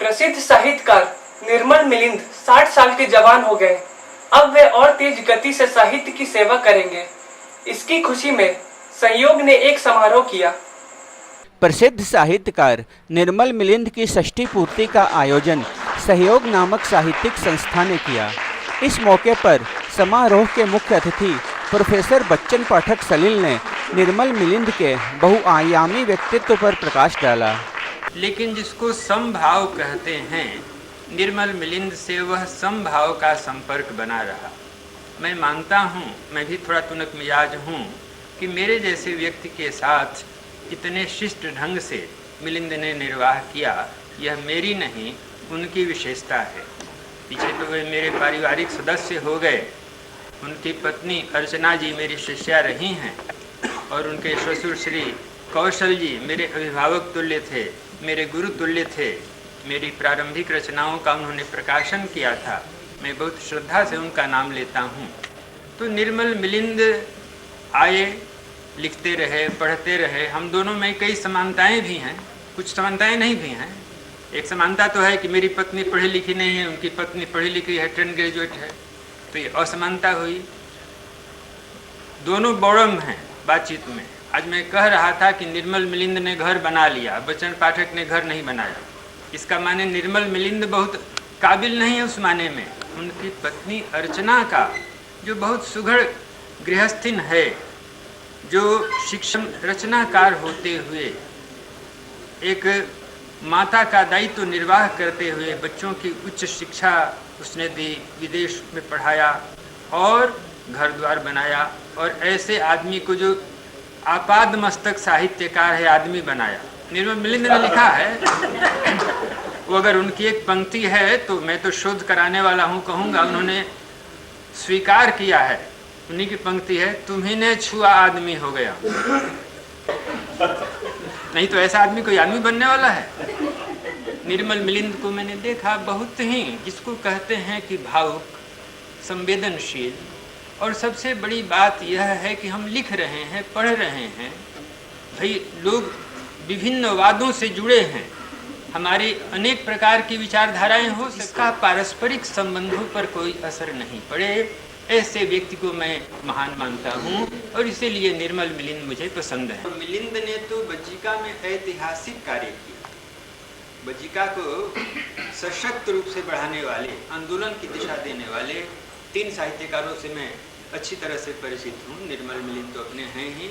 प्रसिद्ध साहित्यकार निर्मल मिलिंद 60 साल के जवान हो गए। अब वे और तेज गति से साहित्य की सेवा करेंगे। इसकी खुशी में संयोग ने एक समारोह किया। प्रसिद्ध साहित्यकार निर्मल मिलिंद की षष्ठी पूर्ति का आयोजन सहयोग नामक साहित्यिक संस्था ने किया। इस मौके पर समारोह के मुख्य अतिथि प्रोफेसर बच्चन पाठक सलील ने निर्मल मिलिंद के बहुआयामी व्यक्तित्व पर प्रकाश डाला। लेकिन जिसको समभाव कहते हैं, निर्मल मिलिंद से वह समभाव का संपर्क बना रहा। मैं मानता हूँ, मैं भी थोड़ा तुनक मिजाज हूँ कि मेरे जैसे व्यक्ति के साथ इतने शिष्ट ढंग से मिलिंद ने निर्वाह किया, यह मेरी नहीं उनकी विशेषता है। पीछे तो वे मेरे पारिवारिक सदस्य हो गए। उनकी पत्नी अर्चना जी मेरी शिष्या रही हैं और उनके ससुर श्री कौशल जी मेरे अभिभावक तुल्य थे, मेरे गुरु तुल्य थे। मेरी प्रारंभिक रचनाओं का उन्होंने प्रकाशन किया था। मैं बहुत श्रद्धा से उनका नाम लेता हूँ। तो निर्मल मिलिंद आए, लिखते रहे, पढ़ते रहे। हम दोनों में कई समानताएं भी हैं, कुछ समानताएं नहीं भी हैं। एक समानता तो है कि मेरी पत्नी पढ़ी लिखी नहीं है, उनकी पत्नी पढ़ी लिखी है, 10 ग्रेजुएट है, तो ये असमानता हुई। दोनों बौड़म हैं बातचीत में। आज मैं कह रहा था कि निर्मल मिलिंद ने घर बना लिया, बच्चन पाठक ने घर नहीं बनाया। इसका माने निर्मल मिलिंद बहुत काबिल नहीं है उस माने में। उनकी पत्नी अर्चना का जो बहुत सुघड़ गृहस्थिन है, जो शिक्षण रचनाकार होते हुए एक माता का दायित्व निर्वाह करते हुए बच्चों की उच्च शिक्षा उसने दी, विदेश में पढ़ाया और घर द्वार बनाया, और ऐसे आदमी को जो आपाद मस्तक साहित्यकार है आदमी बनाया। निर्मल मिलिंद ने लिखा है, वो अगर उनकी एक पंक्ति है तो मैं तो शोध कराने वाला हूँ कहूँगा, उन्होंने स्वीकार किया है। उन्हीं की पंक्ति है, तुम्ही ने छुआ आदमी हो गया। नहीं तो ऐसा आदमी कोई आदमी बनने वाला है। निर्मल मिलिंद को मैंने देखा बहुत ही, जिसको कहते हैं कि भावुक, संवेदनशील। और सबसे बड़ी बात यह है कि हम लिख रहे हैं, पढ़ रहे हैं, भाई लोग विभिन्न वादों से जुड़े हैं, हमारी अनेक प्रकार की विचारधाराएं हो, इसका पारस्परिक संबंधों पर कोई असर नहीं पड़े, ऐसे व्यक्ति को मैं महान मानता हूँ और इसीलिए निर्मल मिलिंद मुझे पसंद है। मिलिंद ने तो बज्जिका में ऐतिहासिक कार्य किया। बज्जिका को सशक्त रूप से बढ़ाने वाले, आंदोलन की दिशा देने वाले 3 साहित्यकारों से मैं अच्छी तरह से परिचित हूँ। निर्मल मिलिंद तो अपने हैं ही।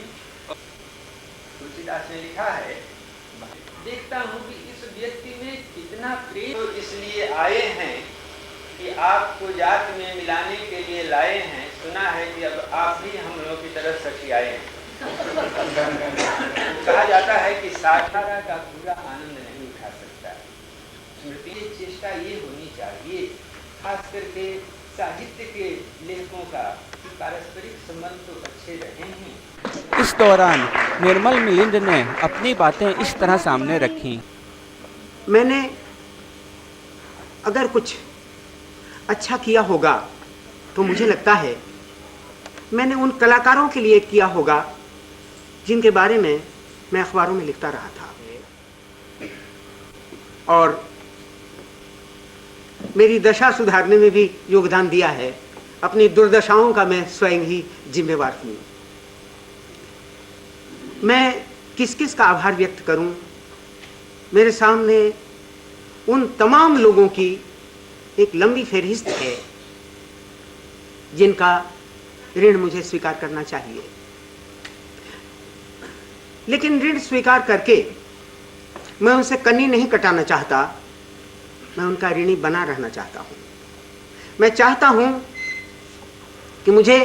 तुलसीदास ने लिखा है, देखता हूँ कि इस व्यक्ति में कितना प्रेम, तो इसलिए आए हैं कि आपको जात में मिलाने के लिए लाए हैं। सुना है कि अब आप भी हम लोगों की तरफ सखी आए हैं। कहा जाता है कि साक्षारा का पूरा आनंद नहीं उठा सकता। स्मृति चेष्टा ये होनी चाहिए, खास करके साहित्य के लेखकों का, कि पारस्परिक संबंध तो अच्छे रहे हैं। इस दौरान निर्मल मिलिंद ने अपनी बातें इस तरह सामने रखी। मैंने अगर कुछ अच्छा किया होगा तो मुझे लगता है मैंने उन कलाकारों के लिए किया होगा जिनके बारे में मैं अखबारों में लिखता रहा था, और मेरी दशा सुधारने में भी योगदान दिया है। अपनी दुर्दशाओं का मैं स्वयं ही जिम्मेवार हूँ। मैं किस किस का आभार व्यक्त करूं? मेरे सामने उन तमाम लोगों की एक लंबी फहरिस्त है जिनका ऋण मुझे स्वीकार करना चाहिए। लेकिन ऋण स्वीकार करके मैं उनसे कन्नी नहीं कटाना चाहता, मैं उनका ऋणी बना रहना चाहता हूं। मैं चाहता हूं कि मुझे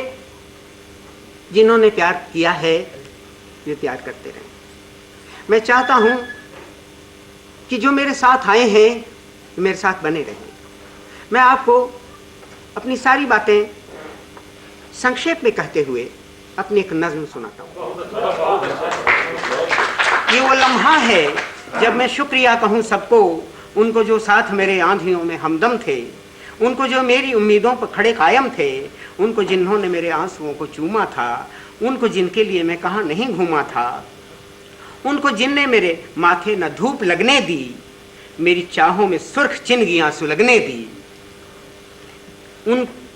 जिन्होंने प्यार किया है वे प्यार करते रहें। मैं चाहता हूं कि जो मेरे साथ आए हैं मेरे साथ बने रहें। मैं आपको अपनी सारी बातें संक्षेप में कहते हुए अपनी एक नज़्म सुनाता हूँ। ये वो लम्हा है जब मैं शुक्रिया कहूँ सबको, उनको जो साथ मेरे आंधियों में हमदम थे, उनको जो मेरी उम्मीदों पर खड़े कायम थे, उनको जिन्होंने मेरे आंसुओं को चूमा था, उनको जिनके लिए मैं कहाँ नहीं घूमा था, उनको जिनने मेरे माथे न धूप लगने दी, मेरी चाहों में सुर्ख चिन्हगियां सुलगने दी,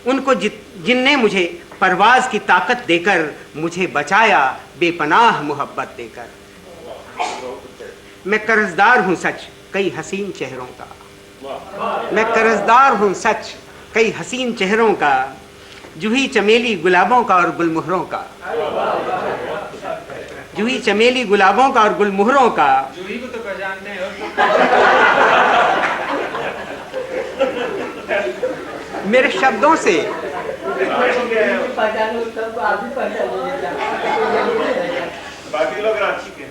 उनको जिनने मुझे परवाज की ताकत देकर मुझे बचाया बेपनाह मोहब्बत देकर। मैं कर्जदार हूं सच कई हसीन चेहरों का, मैं कर्जदार हूं सच कई हसीन चेहरों का, जूही चमेली गुलाबों का और गुलमोहरों का, जूही चमेली गुलाबों का और गुलमोहरों का। जूही को तो पहचानते हो। मेरे शब्दों से बाकी लोग रांची के।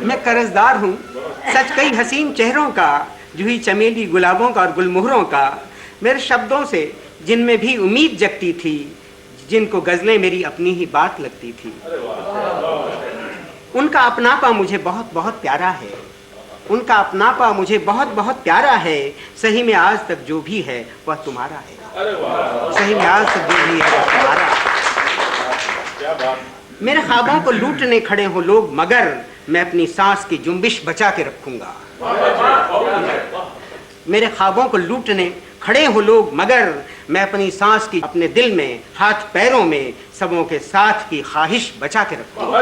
मैं कर्जदार हूं सच कई हसीन चेहरों का, जूही चमेली गुलाबों का और गुलमोहरों का। मेरे शब्दों से जिनमें भी उम्मीद जगती थी, जिनको गजलें मेरी अपनी ही बात लगती थी, उनका अपनापा मुझे बहुत बहुत प्यारा है, उनका अपनापा मुझे बहुत बहुत प्यारा है। सही में आज तक जो भी है वह तुम्हारा है, सही में आज तक जो भी है वह तुम्हारा है। मेरे ख्वाबों को लूटने खड़े हो लोग मगर मैं अपनी सांस की जुम्बिश बचा के रखूंगा। मेरे ख्वाबों को लूटने खड़े हो लोग मगर मैं अपनी सांस की अपने दिल में हाथ पैरों में सबों के साथ की ख्वाहिश बचा के रखूंगा।